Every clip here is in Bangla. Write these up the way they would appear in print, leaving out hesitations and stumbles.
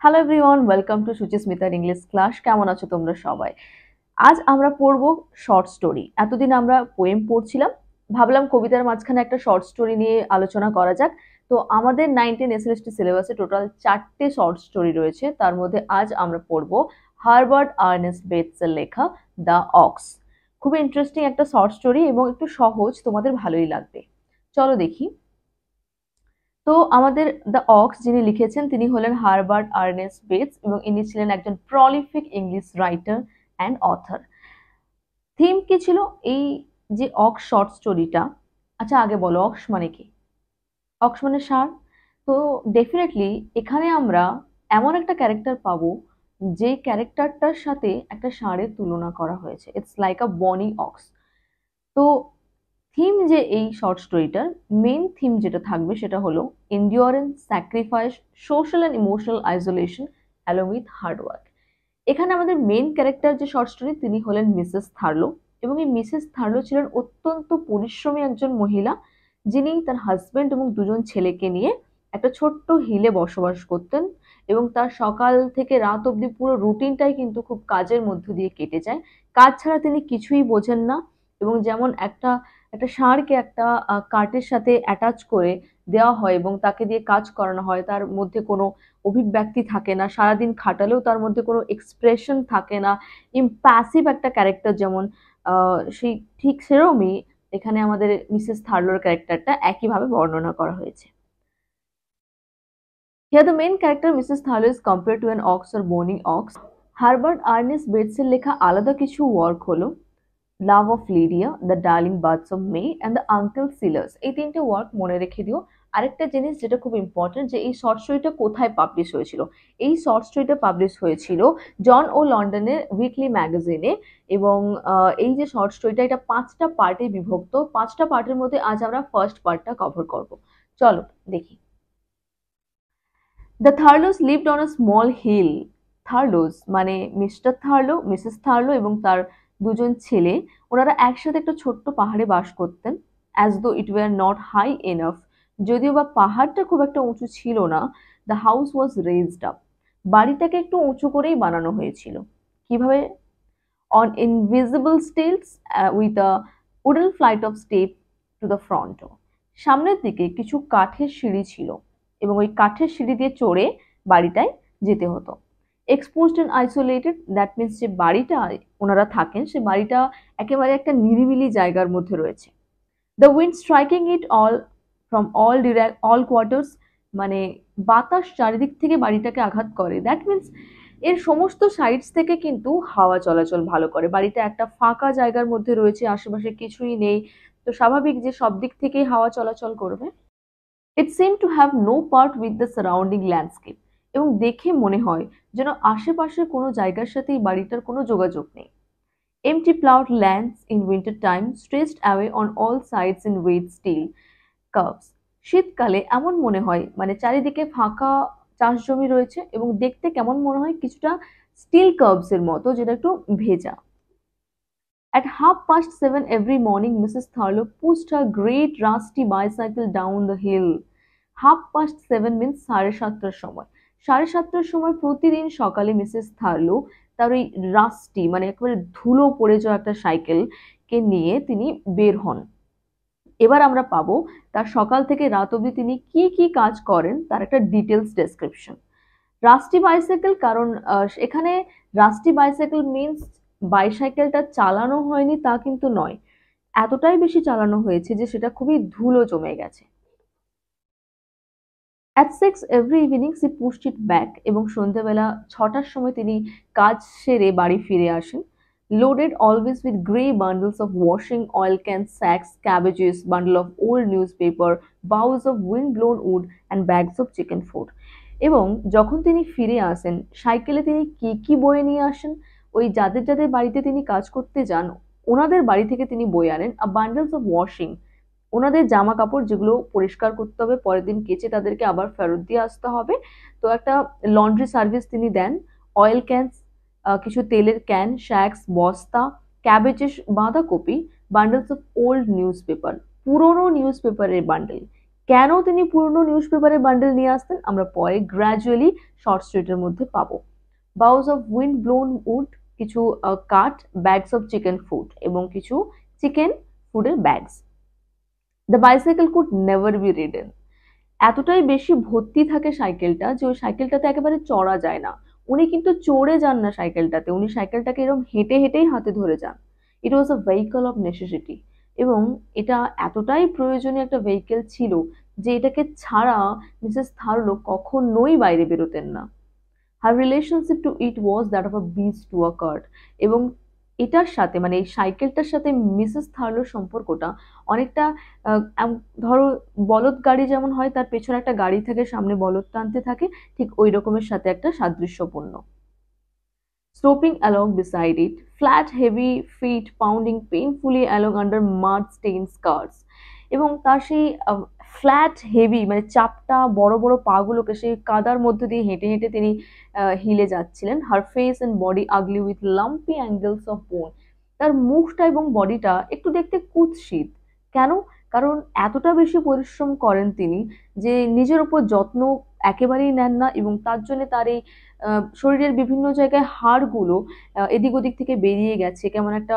হ্যালো এভরিওয়ান, ওয়েলকাম টু সুচিস্মিতার ইংলিশ ক্লাস। কেমন আছো তোমরা সবাই? আজ আমরা পড়বো শর্ট স্টোরি। এতদিন আমরা পোয়েম পড়ছিলাম, ভাবলাম কবিতার মাঝখানে একটা শর্ট স্টোরি নিয়ে আলোচনা করা যাক। তো আমাদের 9-10 এসএলএসটি সিলেবাসে টোটাল 4টে শর্ট স্টোরি রয়েছে। তার মধ্যে আজ আমরা পড়বো হারবার্ট আর্নেস্ট বেটসের লেখা দ্য অক্স। খুবই ইন্টারেস্টিং একটা শর্ট স্টোরি এবং একটু সহজ, তোমাদের ভালোই লাগবে। চলো দেখি। তো আমাদের দ্য অক্স যিনি লিখেছেন তিনি হলেন হারবার্ট আর্নেস্ট বেটস এবং ইনি ছিলেন একজন prolific English writer and author. Theme কি ছিল এই যে অক্স শর্ট স্টোরিটা? আচ্ছা আগে বলো, অক্স মানে কি? অক্স মানে ষাঁড়। তো ডেফিনেটলি এখানে আমরা এমন একটা ক্যারেক্টার পাবো যে ক্যারেক্টারটার সাথে একটা ষাঁড়ের তুলনা করা হয়েছে। ইটস লাইক আ বনি অক্স। তো থিম যে এই শর্ট স্টোরিটার মেন থিম যেটা থাকবে সেটা হলো endurance, sacrifice, social and emotional isolation along with hard work. এখানে আমাদের মেন ক্যারেক্টার যে শর্ট স্টোরি তিনি হলেন মিসেস থার্লো, এবং এই মিসেস থার্লো ছিলেন অত্যন্ত পরিশ্রমী একজন মহিলা, যিনি তার হাজবেন্ড এবং দুজন ছেলেকে নিয়ে একটা ছোট্ট হিলে বসবাস করতেন। এবং তার সকাল থেকে রাত অবধি পুরো রুটিনটাই কিন্তু খুব কাজের মধ্য দিয়ে কেটে যায়। কাজ ছাড়া তিনি কিছুই বোঝেন না। এবং যেমন একটা একটা ষাঁড়কে একটা কার্টের সাথে অ্যাটাচ করে দেওয়া হয় এবং তাকে দিয়ে কাজ করানো হয়, তার মধ্যে কোনো অভিব্যক্তি থাকে না, সারাদিন খাটালেও তার মধ্যে কোনো এক্সপ্রেশন থাকে না, ইম্প্যাসিভ একটা ক্যারেক্টার যেমন সেই ঠিক সেরকমই এখানে আমাদের মিসেস থার্লোর ক্যারেক্টারটা একইভাবে বর্ণনা করা হয়েছে। Here the main character Mrs. Tharlo is compared to an ox or bony ox. Herbert Ernest বেটসের লেখা আলাদা কিছু ওয়ার্ক হলো love of Lydia, the darling birds of May and the uncle Silas. এই তিনটে ওয়ার্ক মনে রেখে দিও। আরেকটা জিনিস যেটা খুব ইম্পর্টেন্ট, যে এই শর্ট স্টোরিটা কোথায় পাবলিশ হয়েছিল। এই শর্ট স্টোরিটা পাবলিশ হয়েছিল জন ও লন্ডনের উইকলি ম্যাগাজিনে। এবং এই যে শর্ট স্টোরিটা এটা 5টা পার্টে বিভক্ত। 5টা পার্টের মধ্যে আজ আমরা ফার্স্ট পার্টটা কভার করব। চলো দেখি। The Thurlows lived on a small hill. Thurlows মানে মিস্টার থার্লো, মিসেস থার্লো এবং তার দুজন ছেলে, ওনারা একসাথে একটা ছোট্ট পাহাড়ে বাস করতেন। As though it were not high enough, যদিও বা পাহাড়টা খুব একটা উঁচু ছিল না। The house was raised up, বাড়িটাকে একটু উঁচু করেই বানানো হয়েছিল। কিভাবে? On invisible stilts with a wooden flight of step to the front. সামনের দিকে কিছু কাঠের সিঁড়ি ছিল এবং ওই কাঠের সিঁড়ি দিয়ে চড়ে বাড়িটায় যেতে হতো। Exposed and isolated, that means যে বাড়িটা ওনারা থাকেন সে বাড়িটা একেবারে একটা নিরিবিলি জায়গার মধ্যে রয়েছে। The wind striking it all from all quarters, মানে বাতাস চারিদিক থেকে বাড়িটাকে আঘাত করে। দ্যাট মিনস এর সমস্ত সাইডস থেকে কিন্তু হাওয়া চলাচল ভালো করে। বাড়িটা একটা ফাঁকা জায়গার মধ্যে রয়েছে, আশেপাশে কিছুই নেই, তো স্বাভাবিক যে সব দিক থেকেই হাওয়া চলাচল করবে। It seem to have no part with the surrounding landscape, এবং দেখে মনে হয় যেন আশেপাশের কোনো জায়গার সাথে এই বাড়িটার কোনো যোগাযোগ নেই। Empty ploughed lands in winter time stretched away on all sides in wet steel curves. শীতকালে এমন মনে হয় মানে চারিদিকে ফাঁকা চাষ জমি রয়েছে এবং দেখতে কেমন মনে হয় কিছুটা স্টিল কার্ভস এর মতো, যেটা একটু ভেজা। At 7:30 every morning, Mrs. Thurlow pushed her great rusty bicycle down the hill. 7:30 means 7:30 সময়। 7:30 সময় প্রতিদিন সকালে মিসেস থার্লো তার ওই রাস্টি মানে একেবারে ধুলো পড়ে যাওয়া একটা সাইকেলকে নিয়ে তিনি বের হন। এবার আমরা পাবো তার সকাল থেকে রাত অবধি তিনি কি কি কাজ করেন তার একটা ডিটেলস ডেসক্রিপশন। রাস্টি বাইসাইকেল, কারণ এখানে রাস্টি বাইসাইকেল মিনস বাইসাইকেলটা চালানো হয়নি তা কিন্তু নয়, এতটাই বেশি চালানো হয়েছে যে সেটা খুবই ধুলো জমে গেছে। At 6 every evening she pushed it back, এবং সন্ধ্যেবেলা 6টার সময় তিনি কাজ সেরে বাড়ি ফিরে আসেন। Loaded always with grey bundles of washing oil can, sacks, cabbages, bundle of old newspaper, bowls of wind blown wood and bags of chicken food. এবং যখন তিনি ফিরে আসেন সাইকেলে তিনি কি কি বয়ে নিয়ে আসেন, ওই যাদের যাদের বাড়িতে তিনি কাজ করতে যান ওনাদের বাড়ি থেকে তিনি বয়ে আনেন আ বান্ডলস অফ ওয়াশিং, ওনাদের জামা কাপড় যেগুলো পরিষ্কার করতে হবে, পরের দিন কেচে তাদেরকে আবার ফেরত দিয়ে আসতে হবে, তো একটা লন্ড্রি সার্ভিস তিনি দেন। অয়েল ক্যান, কিছু তেলের ক্যান, শ্যাক্স, বস্তা, ক্যাবেজেস, বাঁধাকপি, বান্ডলস অফ ওল্ড নিউজ পেপার, পুরোনো নিউজ পেপারের বান্ডেল, কেন তিনি পুরনো নিউজ পেপারের বান্ডেল নিয়ে আসতেন আমরা পরে গ্র্যাজুয়ালি শর্ট স্ট্রিটের মধ্যে পাবো। বাউস অফ উইন্ড ব্লোন উড, কিছু কাঠ, ব্যাগস অফ চিকেন ফুড এবং কিছু চিকেন ফুডের bags. The bicycle could never be ridden, এতটাই বেশি ভর্তি থাকে সাইকেলটা যে ওই সাইকেলটাতে একেবারে চড়া যায় না। উনি কিন্তু চড়ে যান না সাইকেলটাতে, উনি সাইকেলটাকে এরকম হেঁটে হেঁটেই হাতে ধরে যান। ইট ওয়াজ আ ভেহিকল অফ নেসেসিটি, এবং এটা এতটাই প্রয়োজনীয় একটা ভেহিকেল ছিল যে এটাকে ছাড়া মিসেস থার্লো কখনোই বাইরে বেরোতেন না। Her relationship to it was that of a beast to a cart, এবং এটার সাথে মানে এই সাইকেলটার সাথে মিসেস থার্লোর সম্পর্কটা অনেকটা ধরো বলদ গাড়ি যেমন হয়, তার পেছনে একটা গাড়ি থাকে, সামনে বলদ টানতে থাকে, ঠিক ওই রকমের সাথে একটা সাদৃশ্যপূর্ণ। Sloping along beside it, flat heavy feet pounding painfully along under mud stained skirts, এবং তার সেই ফ্ল্যাট হেভি মানে চাপটা বড় বড় পাগুলোকে সেই কাদার মধ্যে দিয়ে হেঁটে হেঁটে তিনি হিলে যাচ্ছিলেন। Her face and body ugly with lumpy angles of bone, তার মুখটা এবং বডিটা একটু দেখতে কুৎসিত। কেন? কারণ এতটা বেশি পরিশ্রম করেন তিনি যে নিজের উপর যত্ন একেবারেই নেন না, এবং তার জন্য তার এই শরীরের বিভিন্ন জায়গায় হাড়গুলো এদিক ওদিক থেকে বেরিয়ে গেছে, কেমন একটা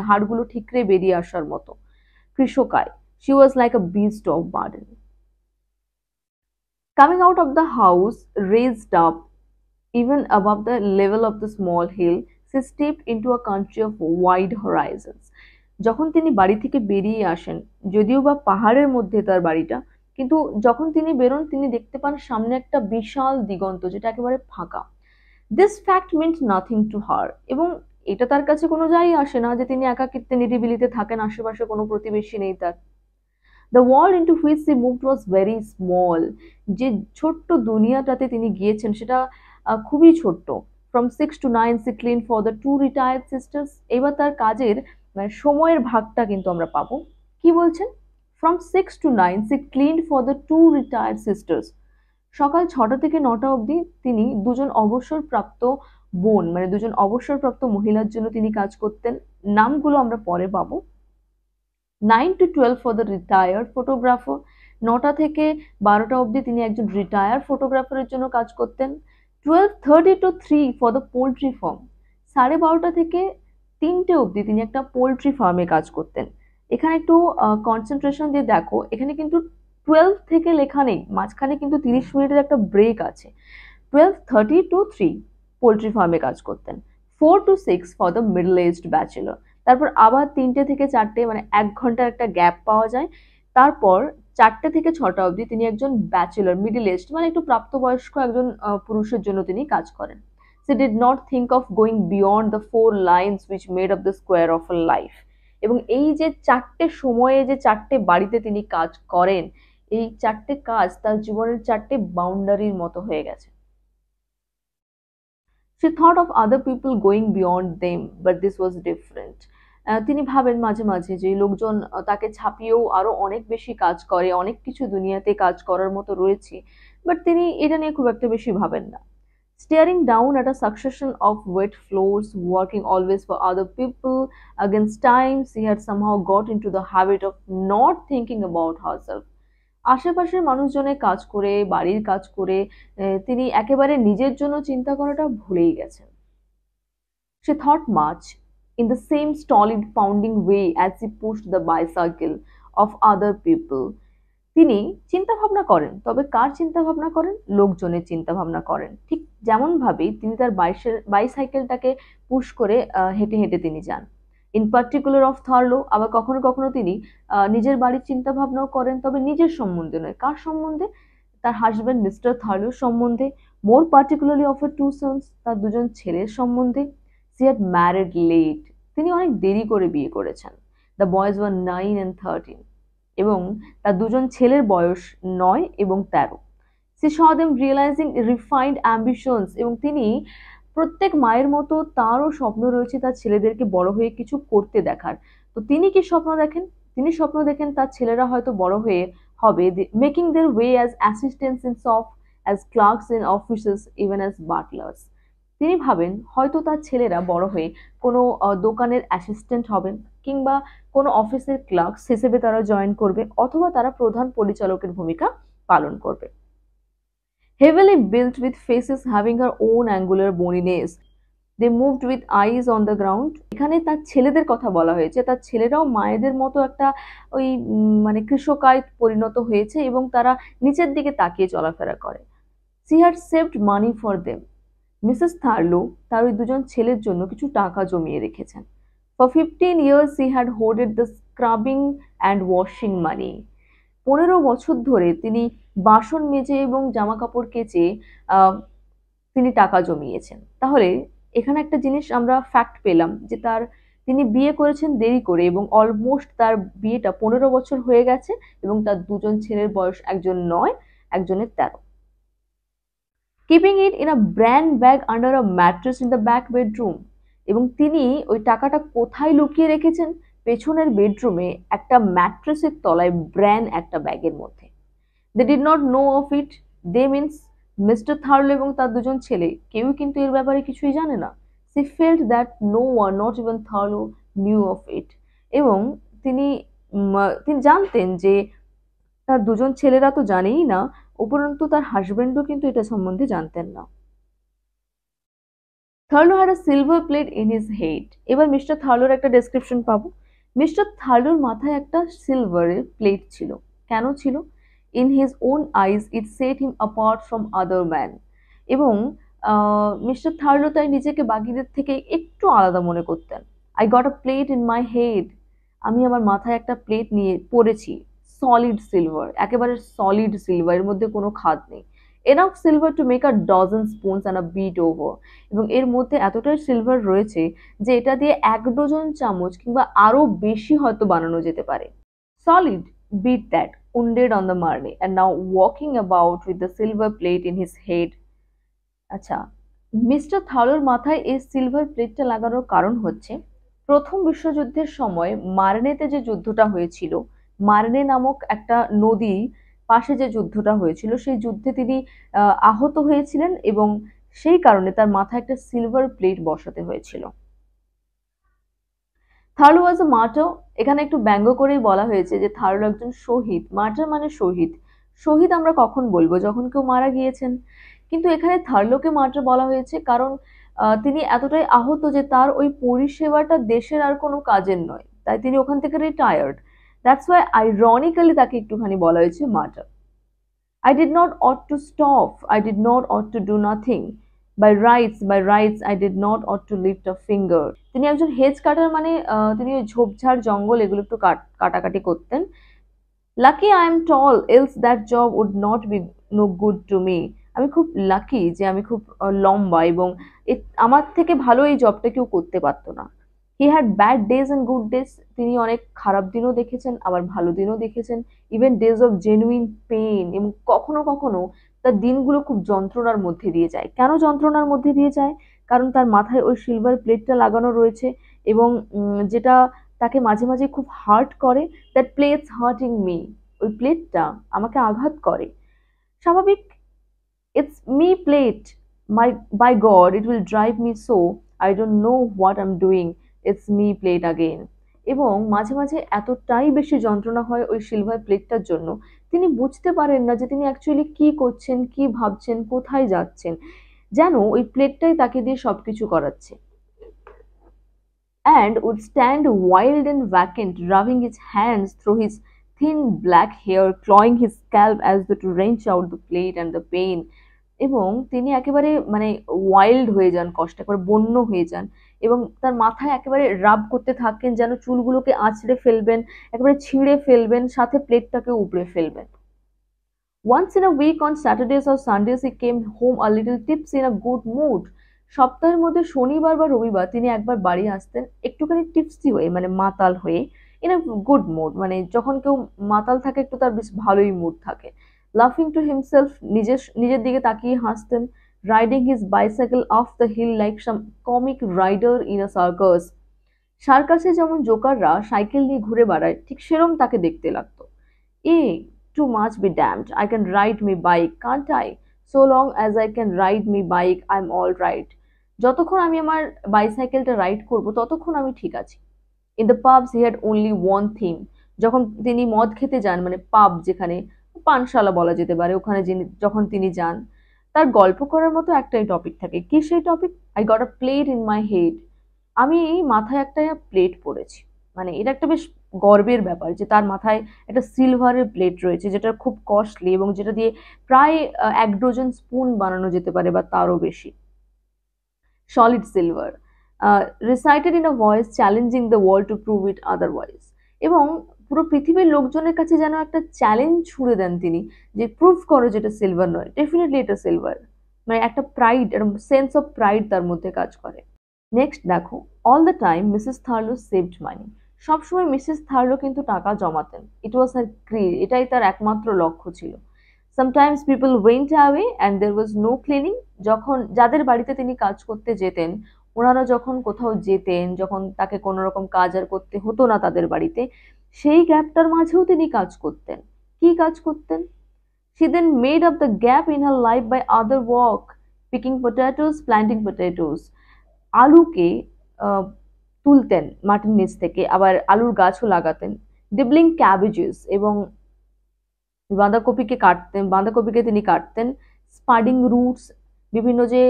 হাড়গুলো ঠিকরে বেরিয়ে আসার মতো। কৃষকায়, she was like a beast of burden. Coming out of the house, raised up even above the level of the small hill, she stepped into a country of wide horizons. যখন তিনি বাড়ি থেকে বেরিয়ে আসেন, যদিও বা পাহাড়ের মধ্যে তার বাড়িটা, কিন্তু যখন তিনি বেরোন তিনি দেখতে পান সামনে একটা বিশাল দিগন্ত যেটা একেবারে ফাঁকা। This fact mint nothing to her, এবং এটা তার কাছে কোনো যাই আসে না যে তিনি একাকিত্বে নিরিবিলিতে থাকেন, আশেপাশে কোনো প্রতিবেশী নেই তার। The world into which she moved was very small, যে ছোট্ট দুনিয়াটাতে তিনি গিয়েছেন সেটা খুবই ছোট্ট। From 6 to 9 she clean for the 2 retired sisters, এবার তার কাজের মানে সময়ের ভাগটা কিন্তু আমরা পাবো। কি বলছেন? From 6 to 9 she clean for the 2 retired sisters, সকাল 6টা থেকে 9টা অবধি তিনি দুজন অবসরপ্রাপ্ত বোন মানে দুজন অবসরপ্রাপ্ত মহিলার জন্য তিনি কাজ করতেন। নামগুলো আমরা পরে পাবো। 9 to 12 for the retired photographer, 9টা থেকে 12টা অবধি তিনি একজন রিটায়ার্ড ফটোগ্রাফারের জন্য কাজ করতেন। 12:30 to 3 for the poultry farm, 12:30 থেকে 3টে অবধি তিনি একটা পোল্ট্রি ফার্মে কাজ করতেন। এখানে একটু কনসেন্ট্রেশন দিয়ে দেখো, এখানে কিন্তু 12 থেকে লেখা নেই, মাঝখানে কিন্তু 30 মিনিটের একটা ব্রেক আছে। 12:30 to 3 পোল্ট্রি ফার্মে কাজ করতেন। 4 to 6 for the middle aged bachelor, তারপর আবার 3টে থেকে 4টে মানে 1 ঘন্টার একটা গ্যাপ পাওয়া যায়। তারপর 4টে থেকে 6টা অবধি তিনি একজন ব্যাচেলর মিডল এজড মানে একটু প্রাপ্তবয়স্ক একজন পুরুষের জন্য তিনি কাজ করেন। C did not think of going beyond the 4 lines which made of the square of a life, এবং এই যে 4টে সময়ে যে 4টে বাড়িতে তিনি কাজ করেন, এই 4টে কাজ তার জীবনের 4টে বাউন্ডারির মতো হয়ে গেছে। She thought of other people going beyond them, but this was different. তিনি ভাবেন মাঝে মাঝে যে লোকজন তাকে ছাপিয়েও আরো অনেক বেশি কাজ করে, অনেক কিছু দুনিয়াতে কাজ করার মতো রয়েছে, বাট তিনি এটা নিয়ে খুব একটা বেশি ভাবেন না। Staring down at a succession of wet floors, working always for other people against time, she had somehow got into the habit of not thinking about herself. আশেপাশের মানুষজনের কাজ করে, বাড়ির কাজ করে তিনি একেবারে নিজের জন্য চিন্তা করাটা ভুলেই গেছেন। She thought much in the same stolid pounding way as she pushed the bicycle of other people. তিনি চিন্তা ভাবনা করেন, তবে কার চিন্তা ভাবনা করেন? লোকজনের চিন্তা ভাবনা করেন। ঠিক যেমন ভাবে তিনি তার বাইসাইকেলটাকে পুশ করে হেঁটে হেঁটে তিনি যান। ইন পার্টিকুলার অফ থার্লো, আবার কখনো কখনো তিনি নিজের বাড়ির চিন্তা ভাবনাও করেন, তবে নিজের সম্বন্ধে নয়। কার সম্বন্ধে? তার হাজব্যান্ড মিস্টার থার্লোর সম্বন্ধে। মোর পার্টিকুলারলি অফ এর 2 সন্স, তার দুজন ছেলের সম্বন্ধে। সি হ্যাড ম্যারিড লেট, তিনি অনেক দেরি করে বিয়ে করেছেন। দ্য বয়েজ ওয়ার 9 and 13, এবং তার দুজন ছেলের বয়স 9 এবং 13। She saw them realising refined ambitions, এবং তিনি প্রত্যেক মায়ের মতো তারও স্বপ্ন রয়েছে তার ছেলেদেরকে বড় হয়ে কিছু করতে দেখার। তো তিনি কি স্বপ্ন দেখেন? তিনি স্বপ্ন দেখেন তার ছেলেরা হয়তো বড় হয়ে হবে making their way as assistants in shop, as clerks in offices, even as butlers. তিনি ভাবেন হয়তো তার ছেলেরা বড় হয়ে কোনো দোকানের অ্যাসিস্ট্যান্ট হবেন, কিংবা কোনো অফিসের ক্লার্কস হিসেবে তারা জয়েন করবে, অথবা তারা প্রধান পরিচালকের ভূমিকা পালন করবে। Heavily built with faces having her own angular boniness, they moved with eyes on the ground. এখানে তার ছেলেদের কথা বলা হয়েছে, তার ছেলেরাও মায়েদের মতো একটা ওই মানে কৃষকায় পরিণত হয়েছে এবং তারা নিচের দিকে তাকিয়ে চলাফেরা করে। She had saved money for them. Mrs Thurlow তার ওই দুজন ছেলের জন্য কিছু টাকা জমিয়ে রেখেছেন। For 15 years he had hoarded the scrubbing and washing money. 15 বছর ধরে তিনি বাসন মেজে এবং জামা কাপড় কেচে তিনি টাকা জমিয়েছেন। তাহলে এখানে একটা জিনিস আমরা ফ্যাক্ট পেলাম যে তিনি বিয়ে করেছেন দেরি করে এবং অলমোস্ট তার বিয়েটা 15 বছর হয়ে গেছে এবং তার দুজন ছেলের বয়স, একজন 9, একজনের 13। Keeping it in a brand bag under a mattress in the back bedroom. এবং তিনি ওই টাকাটা কোথায় লুকিয়ে রেখেছেন? পেছনের বেডরুমে একটা ম্যাট্রেসের তলায় ব্র্যান্ড একটা ব্যাগের মধ্যে। They did not know of it. They means mister Thurlow এবং তার দুজন ছেলে কেউই কিন্তু এর ব্যাপারে কিছুই জানে না। She felt that no one, not even Thurlow, knew of it. এবং তিনি তিনি জানতেন যে তার দুজন ছেলেরা তো জানেই না, উপরন্তু তার হাজবেন্ডও কিন্তু এটা সম্বন্ধে জানতেন না। Thurlow had a silver plate in his head. এবার মিস্টার থার্লোর একটা ডেসক্রিপশন পাবো। মিস্টার থার্লোর মাথায় একটা সিলভারের প্লেট ছিল। কেন ছিল? In his own eyes it set him apart from other man. এবং মিস্টার থার্লো তাই নিজেকে বাকিদের থেকে একটু আলাদা মনে করতেন। I got a plate in my head. আমি আমার মাথায় একটা প্লেট নিয়ে পড়েছি, সলিড সিলভার, একেবারে সলিড সিলভার, এর মধ্যে কোনো খাদ নেই। Enough silver to make a dozen spoons and a bit over. এবং এর মধ্যে এতটাই সিলভার রয়েছে যে এটা দিয়ে 1 ডজন চামচ কিংবা আরো বেশি হয়তো বানানো যেতে পারে। Solid, beat that, wounded on the marley, and now walking about with the silver plate in his head. আচ্ছা, মিস্টার থার্লোর মাথায় এই সিলভার প্লেটটা লাগানোর কারণ হচ্ছে প্রথম বিশ্বযুদ্ধের সময় মার্নেতে যে যুদ্ধটা হয়েছিল, মার্নে নামক একটা নদী পাশে যে যুদ্ধটা হয়েছিল, সেই যুদ্ধে তিনি আহত হয়েছিলেন এবং সেই কারণে তার মাথায় একটা সিলভার প্লেট বসাতে হয়েছিল। থার্লো ওয়াজ এ মার্টার। এখানে একটু ব্যঙ্গ করেই বলা হয়েছে যে থার্লো একজন শহীদ। মার্টার মানে শহীদ। শহীদ আমরা কখন বলবো? যখন কেউ মারা গিয়েছেন। কিন্তু এখানে থার্লোকে মার্টার বলা হয়েছে কারণ তিনি এতটাই আহত যে তার ওই পরিষেবাটা দেশের আর কোনো কাজের নয়, তাই তিনি ওখান থেকে রিটায়ার্ড। দ্যাটস ওয়াই আইরনিক্যালি তাকে একটুখানি বলা হয়েছে martyr. I did not ought to stop. I did not ought to do nothing. By rights, I did not ought to lift a finger. তিনি একজন হেজ কাটার, মানে তিনি ওই ঝোপঝাড় জঙ্গল এগুলো একটু কাটাকাটি করতেন। Lucky I am tall, else that job would not be no good to me. আমি খুব লাকি যে আমি খুব লম্বা এবং আমার থেকে ভালো এই জবটা কেউ করতে পারতো না। He had bad days and good days. তিনি অনেক খারাপ দিনও দেখেছেন, আবার ভালো দিনও দেখেছেন। Even days of genuine pain. এবং কখনো কখনো তার দিনগুলো খুব যন্ত্রণার মধ্যে দিয়ে যায়। কেন যন্ত্রণার মধ্যে দিয়ে যায়? কারণ তার মাথায় ওই সিলভার প্লেটটা লাগানো রয়েছে এবং যেটা তাকে মাঝে মাঝে খুব হার্ট করে। That plate's hurting me. ওই প্লেটটা আমাকে আঘাত করে। স্বাভাবিক। It's me plate, my by God it will drive me so I don't know what I am doing, it's me plate again. এবং মাঝে মাঝে এতটাই বেশি যন্ত্রণা হয় ওই সিলভার প্লেটটার জন্য, তিনি বুঝতে পারেন না যে তিনি অ্যাকচুয়ালি কি করছেন, কি ভাবছেন, কোথায় যাচ্ছেন, যেন ওই প্লেটটাই তাকে দিয়ে সবকিছু করাচ্ছে। And would stand wild and vacant, rubbing his hands through his thin black hair, clawing his scalp as though to wrench out the plate and the pain. এবং তিনি একেবারে মানে ওয়াইল্ড হয়ে যান, কষ্টে একেবারে বন্য হয়ে যান এবং তার মাথায় একেবারে রাব করতে থাকেন যেন চুলগুলোকে আঁচড়ে ফেলবেন, একেবারে ছিঁড়ে ফেলবেন, সাথে প্লেটটাকে উপড়ে ফেলবেন। Once in a week on Saturdays or Sundays he came home a little tipsy in a good mood. সপ্তাহের মধ্যে শনিবার বা রবিবার তিনি একবার বাড়ি আসতেন একটুখানি টিপসি হয়ে, মানে মাতাল হয়ে, ইন আ গুড মুড। মানে যখন কেউ মাতাল থাকে একটু তার বেশ ভালোই মুড থাকে। লাফিং টু হিমসেলফ, নিজের দিকে তাকিয়ে হাসতেন। Riding his bicycle off the hill like some comic rider in a circus. সার্কাসে যেমন জোকাররা সাইকেল নিয়ে ঘুরে বেড়ায়, ঠিক সেরম তাকে দেখতে লাগতো। এ too much be damned. I can ride me bike, can't I? So long as I can ride me bike, I'm all right. যতক্ষণ আমি আমার বাইসাইকেলটা রাইড করব ততক্ষণ আমি ঠিক আছি। In the pubs he had only one theme. যখন তিনি মদ খেতে যান, মানে পাব যেখানে, পানশালা বলা যেতে পারে, ওখানে যখন তিনি যান, তার গল্প করার মতো একটাই টপিক থাকে। কি সেই topic? I got a plate in my head. আমি মাথায় একটা প্লেট পড়েছি। মানে এটা একটা বেশ গর্বের ব্যাপার যে তার মাথায় একটা সিলভারের প্লেট রয়েছে, যেটা খুব কস্টলি এবং যেটা দিয়ে প্রায় 1 ডজন স্পুন বানানো যেতে পারে বা তারও বেশি। solid silver, recited in a voice challenging the world to prove it otherwise. এবং পুরো পৃথিবীর লোকজনের কাছে যেন একটা চ্যালেঞ্জ ছুড়ে দেন তিনি, যে প্রুফ করো যেটা সিলভার নয়, ডেফিনেটলি এটা সিলভার। মানে একটা প্রাইড, সেন্স অফ প্রাইড তার মধ্যে কাজ করে। নেক্সট দেখো, all the time Mrs Thurlow saved money. সবসময় মিসেস থার্লো কিন্তু টাকা জমাতেন। ইট ওয়াজ হার গ্রিড, এটাই তার একমাত্র লক্ষ্য ছিল। Sometimes people went away and there was no cleaning. যখন যাদের বাড়িতে তিনি কাজ করতে যেতেন, ওনারা যখন কোথাও যেতেন, যখন তাকে কোনো রকম কাজ আর করতে হতো না তাদের বাড়িতে, সেই গ্যাপটার মাঝেও তিনি কাজ করতেন। কি কাজ করতেন? She then made up the gap in her life by other work, picking potatoes, planting potatoes. আলুকে আহ, তুলতেন মাটির নিচ থেকে, আবার আলুর গাছও লাগাতেন। ডিবলিং ক্যাবেজেস, এবং বাঁধাকপিকে তিনি কাটতেন। স্পাডিং রুটস, বিভিন্ন যে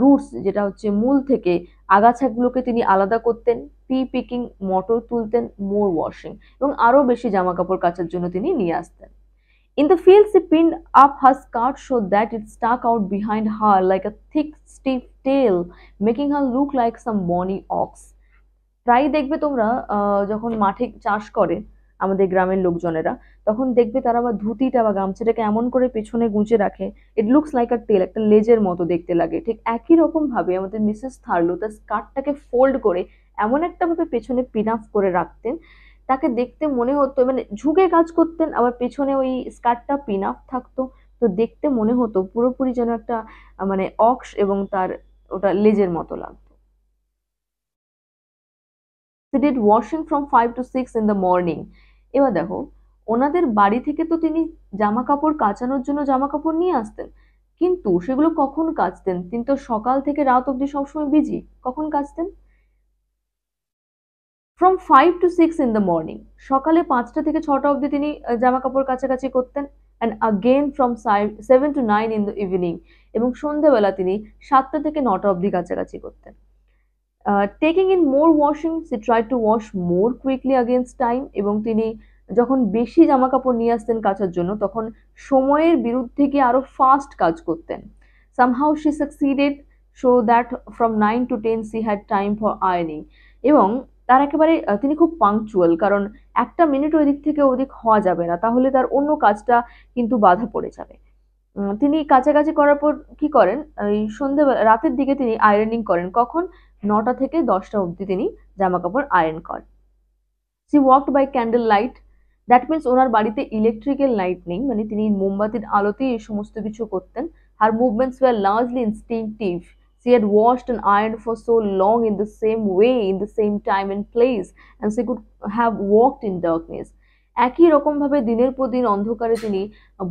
রুটস, যেটা হচ্ছে মূল থেকে আগাছাগুলোকে তিনি আলাদা করতেন। পি পিকিং, মটর তুলতেন। মোর ওয়াশিং, এবং আরো বেশি জামা কাপড় কাচার জন্য তিনি নিয়ে আসতেন। In the fields, she pinned up her skirt so that it stuck out behind her like a thick, stiff tail, making her look like some bony ox. প্রায় দেখবে তোমরা যখন মাঠে চাষ করে আমাদের গ্রামের লোকজনেরা, তখন দেখবে তারা বা ধুতিটা বা গামছাটাকে এমন করে পেছনে গুঁজে রাখে, ইট লুকস লাইক আ টেল, একটা লেজের মতো দেখতে লাগে। ঠিক একই রকম ভাবে আমাদের মিসেস থার্লো তার স্কার্টটাকে ফোল্ড করে এমন একটা ভাবে পেছনে পিন আপ করে রাখতেন, তাকে দেখতে মনে হতো, মানে ঝুঁকে কাজ করতেন, আবার পেছনে ওই স্কার্টটা পিন আপ থাকতো, তো দেখতে মনে হতো পুরোপুরি যেন একটা মানে অক্স, এবং তার ওটা লেজের মতো লাগতো। She did washing from 5 to 6 in the morning. এবার দেখো, ওনাদের বাড়ি থেকে তো তিনি জামা কাপড় কাচানোর জন্য জামা কাপড় নিয়ে আসতেন, কিন্তু সেগুলো কখন কাচতেন? তিনি তো সকাল থেকে রাত অব্দি সবসময় বিজি। কখন কাচতেন? From 5 to 6 in the morning, সকালে 5টা থেকে 6টা অব্দি তিনি জামা কাপড় কাচাকাচি করতেন। And again from 7 to 9 in the evening, এবং সন্ধ্যেবেলা তিনি 7টা থেকে 9টা অব্দি কাচাকাচি করতেন। Taking in more washing, she try to wash more quickly against time, এবং তিনি যখন বেশি জামা কাপড় নিয়ে আসতেন কাচার জন্য, তখন সময়ের বিরুদ্ধে গিয়ে আরো ফাস্ট কাজ করতেন। Somehow she succeeded, so that from 9 to 10 she had time for ironing. এবং তার একেবারে তিনি খুব পাংচুয়াল, কারণ একটা মিনিট ওই দিক থেকে ওদিক হওয়া যাবে না, তাহলে তার অন্য কাজটা কিন্তু বাধা পড়ে যাবে। তিনি কাছাকাছি করার পর কি করেন, এই সন্ধ্যেবেলা রাতের দিকে তিনি আয়রনিং করেন। কখন? 9টা থেকে 10টা অবধি তিনি জামা কাপড় আয়রন করেন। She walked by candle light, that means ওনার বাড়িতে ইলেকট্রিক্যাল লাইট নেই, মানে তিনি মোমবাতির আলোতেই এই সমস্ত কিছু করতেন। Her movements were largely instinctive. She had washed and ironed for so long in the same way, in the same time and place, and she could have walked in darkness. একই রকম ভাবে দিনের পর দিন অন্ধকারে তিনি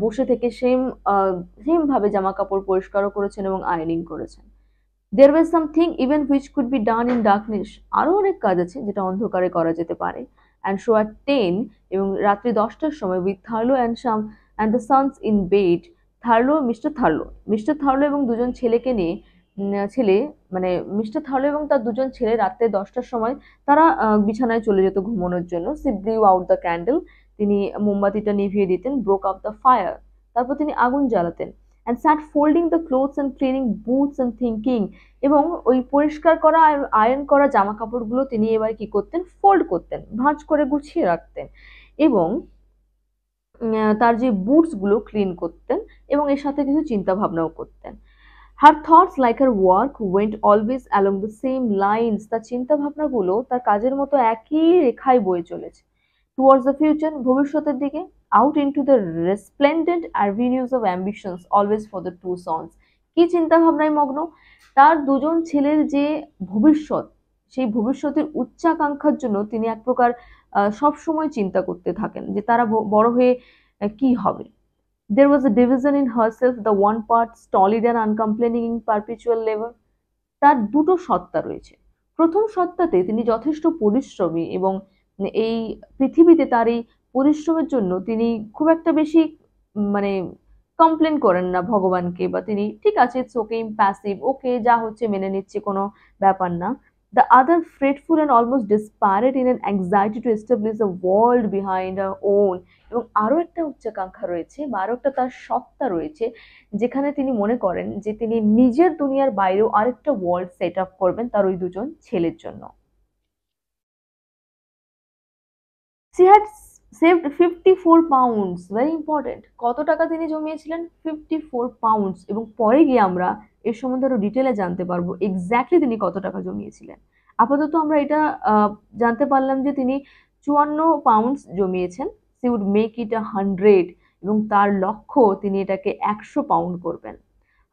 বসে থেকে সেম ভাবে জামা কাপড় পরিষ্কারও করেছেন এবং আয়রনিং করেছেন। There was something even which could be done in darkness. আরো অনেক কাজ আছে যেটা অন্ধকারে করা যেতে পারে। And so at 10, এবং রাত্রি 10টার সময়, with Tharlo and Sham and the sons in bed, mister Thurlow এবং দুজন ছেলেকে নিয়ে, ছেলে মানে মিস্টার থার্লো এবং তার দুজন ছেলে রাত্রে 10টার সময় তারা বিছানায় চলে যেত ঘুমানোর জন্য। She blew out the candle, তিনি মোমবাতিটা নিভিয়ে দিতেন। ব্রোক আপ দ্য ফায়ার, তারপর তিনি আগুন জ্বালাতেন। And sat folding the clothes and cleaning boots and thinking, এবং ওই পরিষ্কার করা আর আয়রন করা জামা কাপড়গুলো তিনি এবার কি করতেন? ফোল্ড করতেন, ভাঁজ করে গুছিয়ে রাখতেন, এবং তার যে বুটস গুলো ক্লিন করতেন, এবং এর সাথে কিছু চিন্তা ভাবনাও করতেন। Her thoughts like her work went always along the same lines, তার চিন্তা ভাবনাগুলো তার কাজের মতো একই রেখায় বয়ে চলেছে। টুয়ার্ডস দ্য ফিউচার, ভবিষ্যতের দিকে। Out into the resplendent avenues of ambitions always for the two sons. কি চিন্তা ভাবনায় মগ্ন? তার দুজন ছেলের যে ভবিষ্যৎ, সেই ভবিষ্যতের উচ্চাকাঙ্ক্ষার জন্য তিনি এক প্রকার সবসময় চিন্তা করতে থাকেন যে তারা বড় হয়ে কি হবে। There was a division in herself, the one part stolid and uncomplaining in perpetual labor. তার দুটো সত্তা রয়েছে। প্রথম সত্তাতে তিনি যথেষ্ট পরিশ্রমী এবং এই পৃথিবীতে তার এই পরিশ্রমের জন্য তিনি খুব একটা বেশি মানে কমপ্লেন করেন না ভগবানকে, বা তিনি ঠিক আছে, ইটস ওকে, প্যাসিভ, ওকে যা হচ্ছে মেনে নিচ্ছে, কোনো ব্যাপার না। The other fretful and almost desperate in an anxiety to establish a world behind her own, এবং আরো একটা উচ্চাকাঙ্ক্ষা রয়েছে বা আরো একটা তার সত্তা রয়েছে, যেখানে তিনি মনে করেন যে তিনি নিজের দুনিয়ার বাইরেও আরেকটা ওয়ার্ল্ড সেট আপ করবেন তার ওই দুজন ছেলের জন্য। She had saved 54 pounds, very important। কত টাকা তিনি জমিয়েছিলেন? 54 পাউন্ডস। এবং পরে গিয়ে আমরা এর সম্বন্ধে আরো ডিটেলে জানতে পারবো এক্স্যাক্টলি তিনি কত টাকা জমিয়েছিলেন। আপাতত আমরা এটা জানতে পারলাম যে তিনি 54 pounds জমিয়েছেন। She would make it 100, এবং তার লক্ষ্য তিনি এটাকে 100 পাউন্ড করবেন।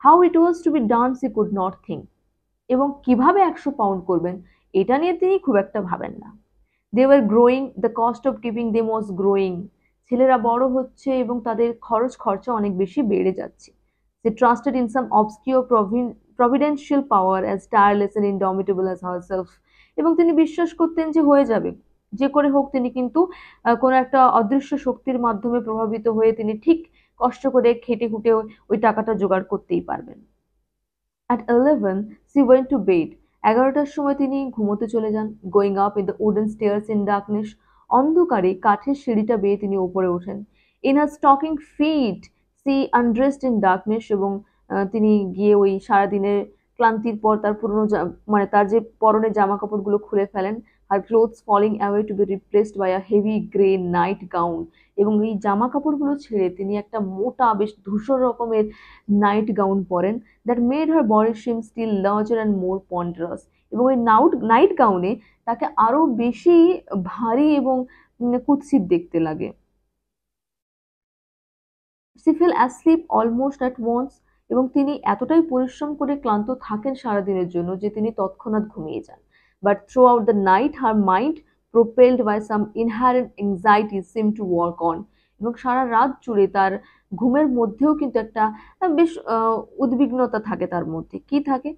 How it was to be done she could not think, এবং কিভাবে 100 পাউন্ড করবেন এটা নিয়ে তিনি খুব একটা ভাবেন না। They were growing, the cost of keeping them was growing। ছেলেরা বড় হচ্ছে এবং তাদের খরচা অনেক বেশি বেড়ে যাচ্ছে। They trusted in some obscure providential power as tireless and indomitable as herself। এবং তিনি বিশ্বাস করতেন যে হয়ে যাবে, যে করে হোক তিনি কিন্তু কোনো একটা অদৃশ্য শক্তির মাধ্যমে প্রভাবিত হয়ে তিনি ঠিক কষ্ট করে খেটে খুঁটে ওই টাকাটা জোগাড় করতেই পারবেন। At 11 she went to bed। 11টার সময় তিনি ঘুমোতে চলে যান। Going up in the wooden stairs in darkness, অন্ধকারে কাঠের সিঁড়িটা বেয়ে তিনি উপরে ওঠেন। In her stocking feet she undressed in darkness, এবং তিনি গিয়ে ওই সারাদিনের ক্লান্তির পর তার পুরনো মানে তার যে পরনের জামা কাপড়গুলো খুলে ফেলেন। Her clothes falling away to be replaced by a heavy grey night gown, এবং এই জামা কাপড়গুলো ছেড়ে তিনি একটা মোটা বেশ ধূসর রকমের নাইট গাউন পরেন। That made her body seem still larger and more ponderous, এবং ওই নাইট গাউনে তাকে আরো বেশি ভারী এবং কুৎসিত দেখতে লাগে। She fell asleep almost at once, এবং তিনি এতটাই পরিশ্রম করে ক্লান্ত থাকেন সারাদিনের জন্য যে তিনি তৎক্ষণাৎ ঘুমিয়ে যান। But throughout the night her mind, propelled by some inherent anxiety, seemed to work on। এবং সারা রাত জুড়ে তার ঘুমের মধ্যেও কিন্তু একটা বেশ উদ্বিগ্নতা থাকে তার মধ্যে। কি থাকে?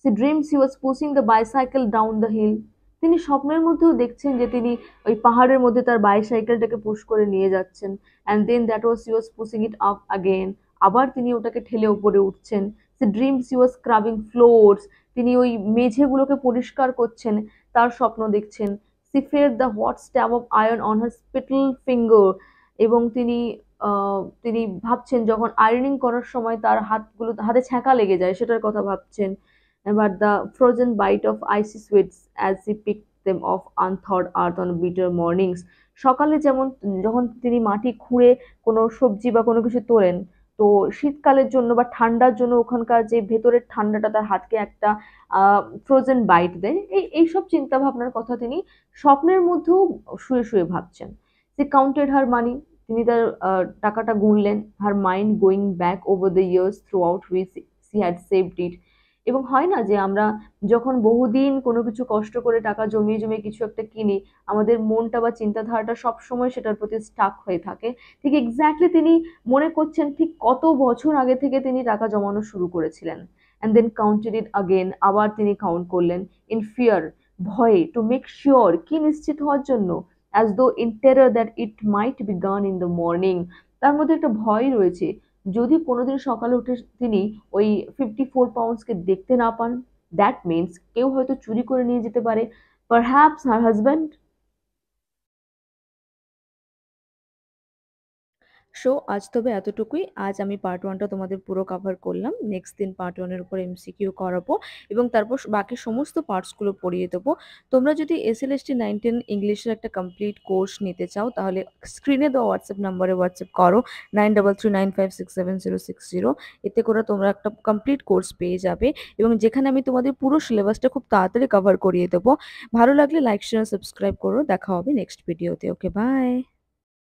She dreamed she was pushing the bicycle down the hill। তিনি স্বপ্নের মধ্যেও দেখছেন যে তিনি ওই পাহাড়ের মধ্যে তার বাইসাইকেলটাকে পুশ করে নিয়ে যাচ্ছেন। And then that was she was pushing it up again। আবার তিনি ওটাকে ঠেলে উপরে উঠছেন। She dreamed she was scrubbing floors। তিনি ওই মেঝেগুলোকে পরিষ্কার করছেন, তার স্বপ্ন দেখছেন। She felt the hot stab of iron on her spittle finger। এবং তিনি ভাবছেন যখন আয়রনিং করার সময় তার হাতে ছ্যাঁকা লেগে যায় সেটার কথা ভাবছেন। But the frozen bite of icy sweats as she picked them off unthawed earth on bitter mornings। সকালে যেমন যখন তিনি মাটি খুঁড়ে কোনো সবজি বা কোনো কিছু তোলেন, তো শীতকালের জন্য বা ঠান্ডার জন্য ওখানকার যে ভেতরের ঠান্ডাটা তার হাতকে একটা ফ্রোজেন বাইট দেয়। এইসব চিন্তা ভাবনার কথা তিনি স্বপ্নের মধ্যেও শুয়ে শুয়ে ভাবছেন। She counted her money. তিনি তার টাকাটা গুনলেন। Her mind going back over the years throughout which she had saved it. এবং হয় না যে আমরা যখন বহুদিন কোনো কিছু কষ্ট করে টাকা জমিয়ে জমিয়ে কিছু একটা কিনি, আমাদের মনটা বা চিন্তাধারাটা সবসময় সেটার প্রতি স্টাক হয়ে থাকে। ঠিক এক্স্যাক্টলি তিনি মনে করছেন ঠিক কত বছর আগে থেকে তিনি টাকা জমানো শুরু করেছিলেন। And then counted it again. আবার তিনি কাউন্ট করলেন। ইন ফিয়ার, ভয়ে, টু মেক শিওর, কি নিশ্চিত হওয়ার জন্য। As though in terror that it might be gone in the morning. তার মধ্যে একটা ভয় রয়েছে, যদি কোনোদিন সকালে উঠে তিনি ওই 54 পাউন্ডসকে দেখতে না পান, দ্যাট মিনস কেউ হয়তো চুরি করে নিয়ে যেতে পারে। Perhaps her husband. সো আজ তবে এতটুকুই। আজ আমি পার্ট 1টা তোমাদের পুরো কভার করলাম। নেক্সট দিন পার্ট 1 এর উপর এমসিকিউ করাবো এবং তারপর বাকি সমস্ত পার্টসগুলো পড়িয়ে দেবো। তোমরা যদি এসএলএসটি 9-10 ইংলিশের একটা কমপ্লিট কোর্স নিতে চাও তাহলে স্ক্রিনে দেওয়া হোয়াটসঅ্যাপ নাম্বারে হোয়াটসঅ্যাপ করো 9339567060। এতে করে তোমরা একটা কমপ্লিট কোর্স পেয়ে যাবে এবং যেখানে আমি তোমাদের পুরো সিলেবাসটা খুব তাড়াতাড়ি কভার করিয়ে দেবো। ভালো লাগলে লাইক শেয়ার সাবস্ক্রাইব করো। দেখা হবে নেক্সট ভিডিওতে। ওকে, বাই।